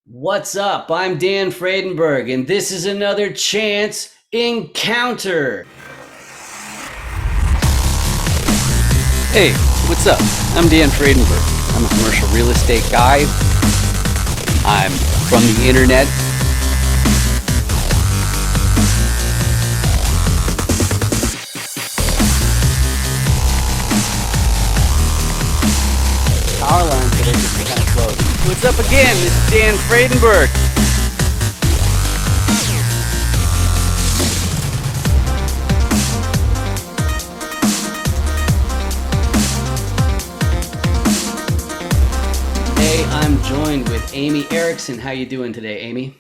What's up? I'm Dan Fredenberg, and this is another Chance Encounter. Hey, what's up? I'm Dan Fredenberg. I'm a commercial real estate guy. I'm from the internet. Power lines that are just kind of close. What's up again? This is Dan Fredenberg. Today I'm joined with Amy Ericson. How you doing today, Amy?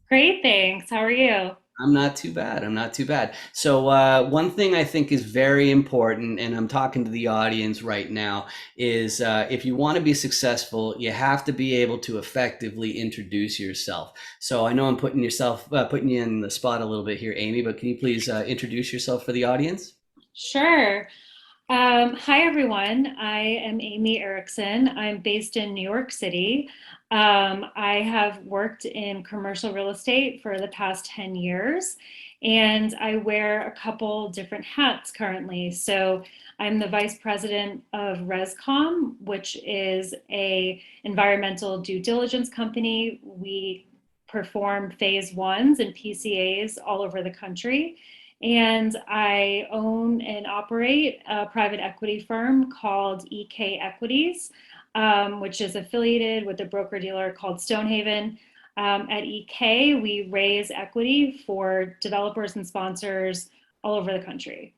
Great, thanks. How are you? I'm not too bad. I'm not too bad. So, one thing I think is very important, and I'm talking to the audience right now, is if you want to be successful, you have to be able to effectively introduce yourself. So, I know I'm putting you in the spot a little bit here, Amy, but can you please introduce yourself for the audience? Sure. Hi, everyone. I am Amy Erickson. I'm based in New York City. I have worked in commercial real estate for the past 10 years, and I wear a couple different hats currently. So I'm the vice president of ResCom, which is a environmental due diligence company. We perform phase ones and PCAs all over the country. And I own and operate a private equity firm called EK Equities, which is affiliated with a broker dealer called Stonehaven. At EK, we raise equity for developers and sponsors all over the country.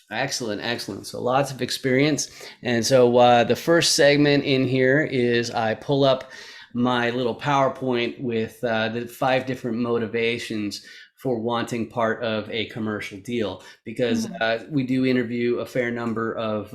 Excellent, excellent. So lots of experience. And so the first segment in here is I pull up my little PowerPoint with the five different motivations for wanting part of a commercial deal because Mhm. we do interview a fair number of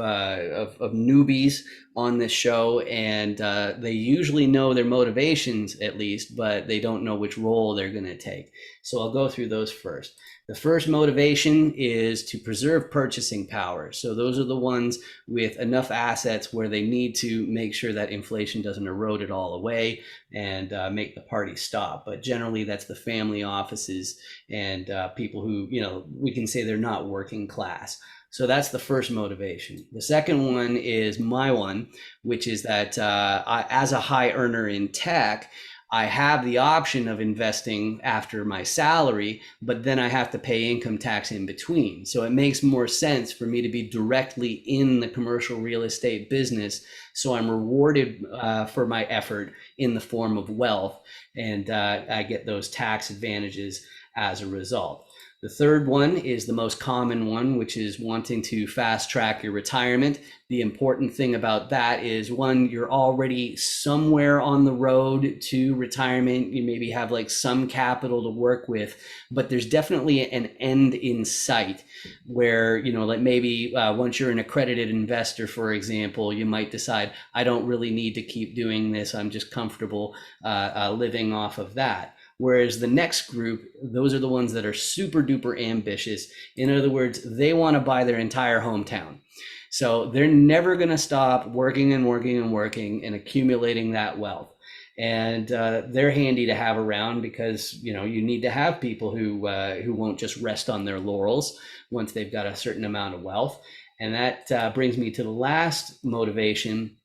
newbies on this show, and they usually know their motivations at least, but they don't know which role they're going to take. So I'll go through those first. The first motivation is to preserve purchasing power. So those are the ones with enough assets where they need to make sure that inflation doesn't erode it all away and make the party stop. But generally, that's the family offices and people who, we can say they're not working class. So that's the first motivation. The second one is my one, which is that as a high earner in tech, I have the option of investing after my salary, but then I have to pay income tax in between. So it makes more sense for me to be directly in the commercial real estate business. So I'm rewarded for my effort in the form of wealth, and I get those tax advantages as a result. The third one is the most common one, which is wanting to fast track your retirement. The important thing about that is one, you're already somewhere on the road to retirement. You maybe have like some capital to work with, but there's definitely an end in sight where, like maybe once you're an accredited investor, for example, you might decide, I don't really need to keep doing this. I'm just comfortable living off of that. Whereas the next group, those are the ones that are super duper ambitious. In other words, they want to buy their entire hometown. So they're never going to stop working and working and working and accumulating that wealth. And they're handy to have around because you need to have people who won't just rest on their laurels once they've got a certain amount of wealth. And that brings me to the last motivation,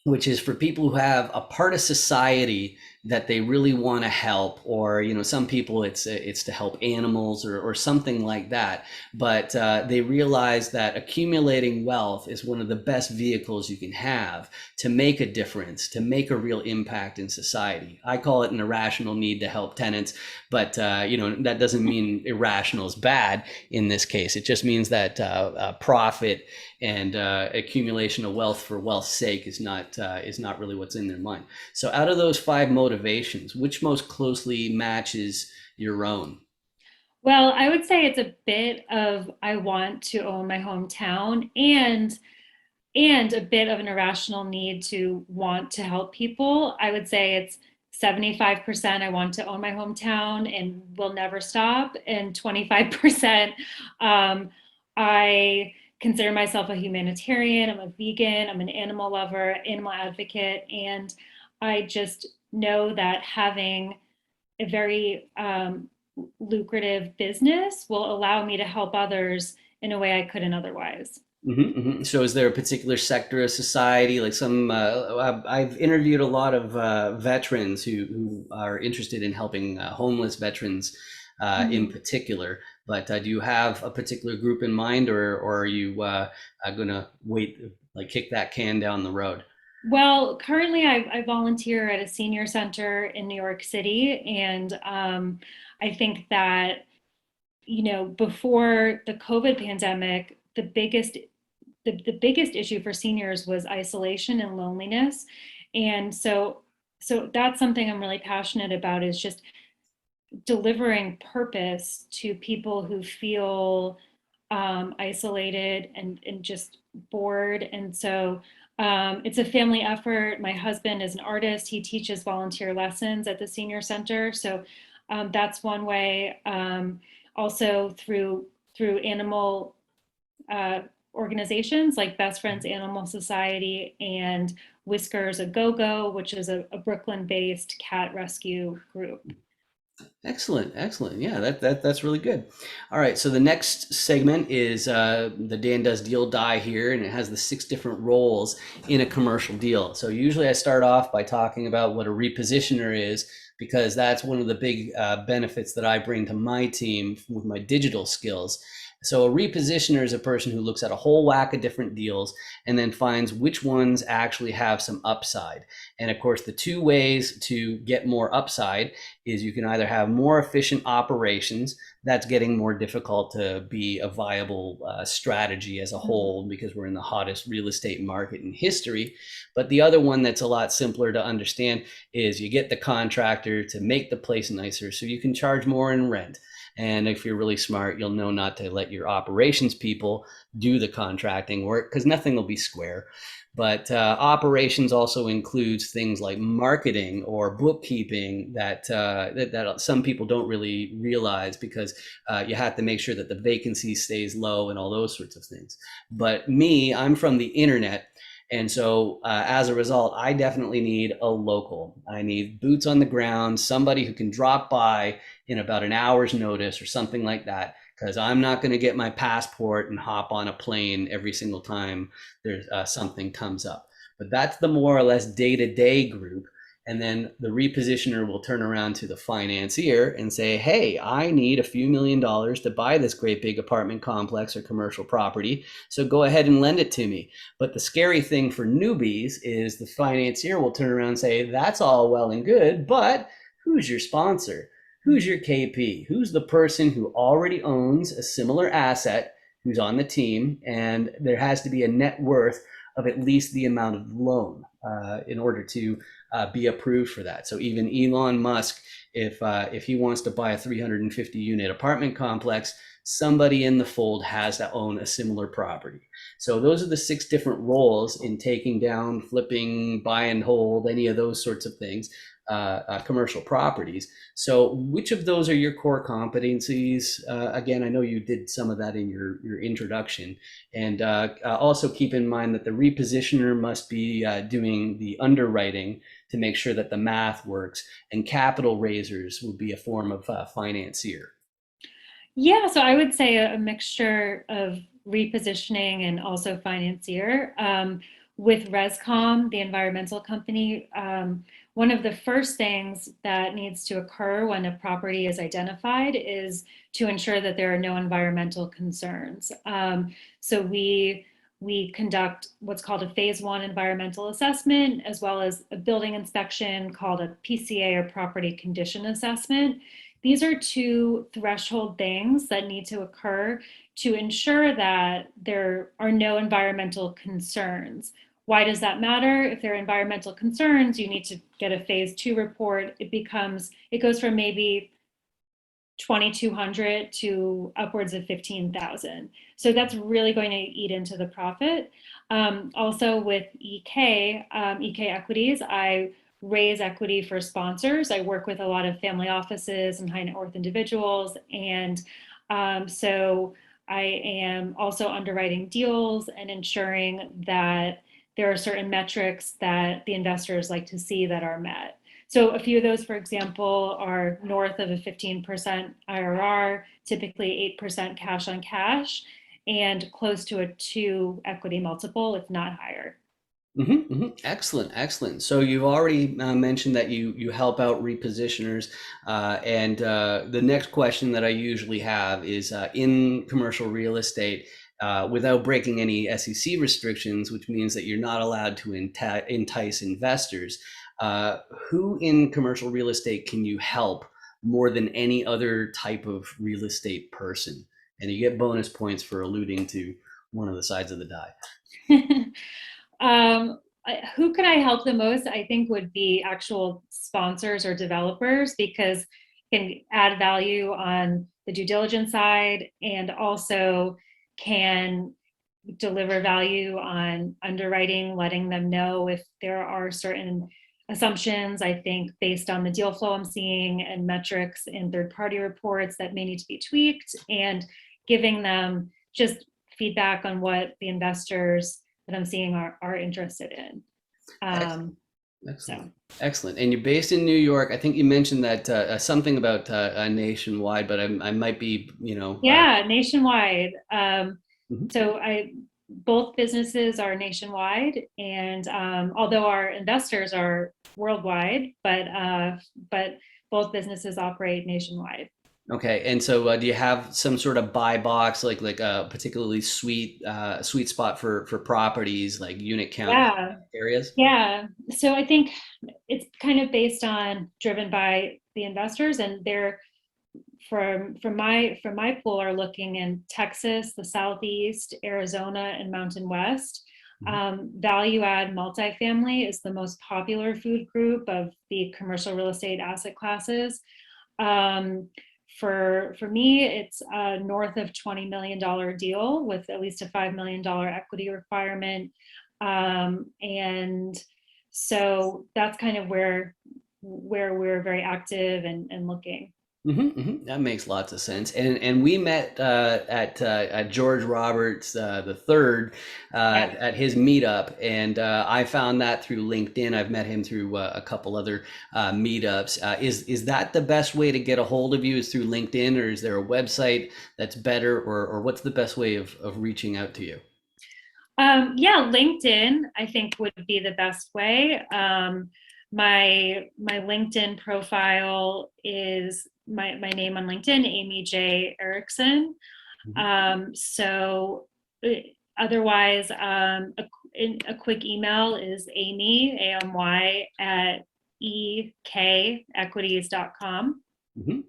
which is for people who have a part of society that they really want to help, or some people it's to help animals or something like that, but they realize that accumulating wealth is one of the best vehicles you can have to make a difference, to make a real impact in society. I call it an irrational need to help tenants, but that doesn't mean irrational is bad in this case. It just means that profit and accumulation of wealth for wealth's sake is not really what's in their mind. So, out of those five motivations, which most closely matches your own? Well, I would say it's a bit of I want to own my hometown and a bit of an irrational need to want to help people. I would say it's 75% I want to own my hometown and will never stop, and 25% um, I consider myself a humanitarian. I'm a vegan, I'm an animal lover, animal advocate, and I just know that having a very lucrative business will allow me to help others in a way I couldn't otherwise. So is there a particular sector of society, like some, I've interviewed a lot of veterans who are interested in helping homeless veterans in Mhm. particular, but do you have a particular group in mind, or are you gonna wait, like kick that can down the road? Well, currently I volunteer at a senior center in New York City, and I think that, before the COVID pandemic, the biggest issue for seniors was isolation and loneliness. And so that's something I'm really passionate about, is just delivering purpose to people who feel isolated and just bored. And so it's a family effort. My husband is an artist. He teaches volunteer lessons at the senior center. So that's one way. Also through animal uh, organizations like Best Friends Animal Society and Whiskers a Go Go, which is a Brooklyn based cat rescue group. Excellent, excellent. Yeah, that's really good. All right, so the next segment is the Dan Does Deal Die here, and it has the 6 different roles in a commercial deal. So usually I start off by talking about what a repositioner is, because that's one of the big benefits that I bring to my team with my digital skills. So a repositioner is a person who looks at a whole whack of different deals and then finds which ones actually have some upside. And of course, the 2 ways to get more upside is you can either have more efficient operations. That's getting more difficult to be a viable strategy as a Mhm. whole, because we're in the hottest real estate market in history. But the other one that's a lot simpler to understand is you get the contractor to make the place nicer so you can charge more in rent. And if you're really smart, you'll know not to let your operations people do the contracting work, because nothing will be square. But operations also includes things like marketing or bookkeeping that some people don't really realize, because you have to make sure that the vacancy stays low and all those sorts of things. But me, I'm from the internet. And so, as a result, I definitely need a local. I need boots on the ground, somebody who can drop by in about an hour's notice or something like that, because I'm not going to get my passport and hop on a plane every single time there's something comes up. But that's the more or less day-to-day group. And then the repositioner will turn around to the financier and say, hey, I need a few $1 million to buy this great big apartment complex or commercial property. So go ahead and lend it to me. But the scary thing for newbies is the financier will turn around and say, that's all well and good, but who's your sponsor? Who's your KP? Who's the person who already owns a similar asset, who's on the team? And there has to be a net worth of at least the amount of loan in order to be approved for that. So even Elon Musk, if he wants to buy a 350 unit apartment complex, somebody in the fold has to own a similar property. So those are the 6 different roles in taking down, flipping, buy and hold, any of those sorts of things, commercial properties. So which of those are your core competencies? Again, I know you did some of that in your introduction. And also keep in mind that the repositioner must be doing the underwriting to make sure that the math works, and capital raisers will be a form of financier. Yeah, so I would say a mixture of repositioning and also financier. With Rescom, the environmental company, one of the first things that needs to occur when a property is identified is to ensure that there are no environmental concerns. So we conduct what's called a phase 1 environmental assessment, as well as a building inspection called a PCA, or property condition assessment. These are 2 threshold things that need to occur to ensure that there are no environmental concerns. Why does that matter? If there are environmental concerns, you need to get a phase 2 report. It goes from maybe 2,200 to upwards of 15,000. So that's really going to eat into the profit. Also with EK Equities, I raise equity for sponsors. I work with a lot of family offices and high net worth individuals. And so I am also underwriting deals and ensuring that there are certain metrics that the investors like to see that are met. So a few of those, for example, are north of a 15% IRR, typically 8% cash on cash, and close to a 2 equity multiple, if not higher. Excellent, excellent. So you've already mentioned that you help out repositioners, and the next question that I usually have is in commercial real estate, without breaking any SEC restrictions, which means that you're not allowed to entice investors. Uh, who in commercial real estate can you help more than any other type of real estate person? And you get bonus points for alluding to one of the sides of the die. Who can I help the most? I think would be actual sponsors or developers because can add value on the due diligence side and also can deliver value on underwriting, letting them know if there are certain assumptions, I think, based on the deal flow I'm seeing and metrics in third party reports that may need to be tweaked, and giving them just feedback on what the investors that I'm seeing are interested in. Excellent. So Excellent. Excellent. And you're based in New York. I think you mentioned that something about nationwide, but I might be, yeah, nationwide. Mhm. So I both businesses are nationwide, and although our investors are worldwide, but both businesses operate nationwide. Okay. And so do you have some sort of buy box, like a particularly sweet spot for properties, like unit count Yeah, areas? yeah. So I think it's kind of based on driven by the investors, and they're from my pool are looking in Texas, the Southeast, Arizona, and Mountain West. Mhm. Value add multifamily is the most popular food group of the commercial real estate asset classes. Um, for me, it's a north of $20 million deal with at least a $5 million equity requirement, and so that's kind of where we're very active and looking. That makes lots of sense. And we met at George Roberts the third Yeah. at his meetup, and I found that through LinkedIn. I've met him through a couple other meetups. Is that the best way to get a hold of you? Is through LinkedIn, or is there a website that's better, or what's the best way of reaching out to you? Yeah, LinkedIn, I think would be the best way. My LinkedIn profile is my name on LinkedIn, Amy J Ericson. Mhm. So uh, otherwise, a quick email is Amy AMY at ekequities.com. hmm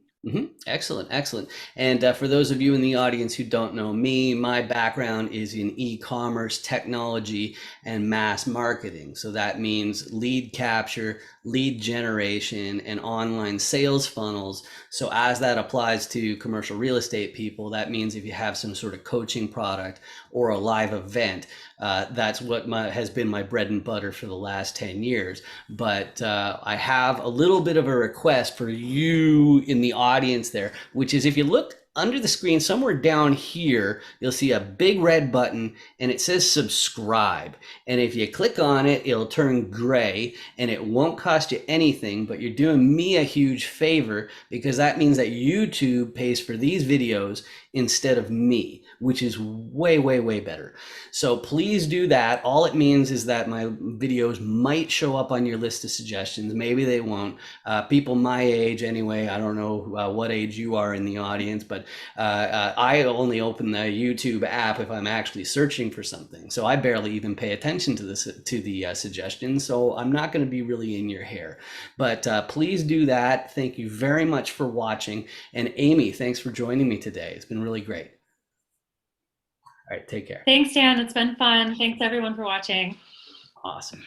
Excellent, excellent. And for those of you in the audience who don't know me, my background is in e-commerce, technology, and mass marketing. So that means lead capture, lead generation, and online sales funnels. So as that applies to commercial real estate people, that means if you have some sort of coaching product or a live event, that's what has been my bread and butter for the last 10 years. But I have a little bit of a request for you in the audience there, which is if you look under the screen somewhere down here, you'll see a big red button and it says subscribe. And if you click on it, it'll turn gray and it won't cost you anything, but you're doing me a huge favor because that means that YouTube pays for these videos instead of me, which is way, way, way better. So please do that. All it means is that my videos might show up on your list of suggestions. Maybe they won't. People my age, anyway, I don't know what age you are in the audience, but I only open the YouTube app if I'm actually searching for something. So I barely even pay attention to the suggestions. So I'm not going to be really in your hair. But please do that. Thank you very much for watching. And Amy, thanks for joining me today. It's been really great. All right, take care. Thanks, Dan. It's been fun. Thanks everyone for watching. Awesome.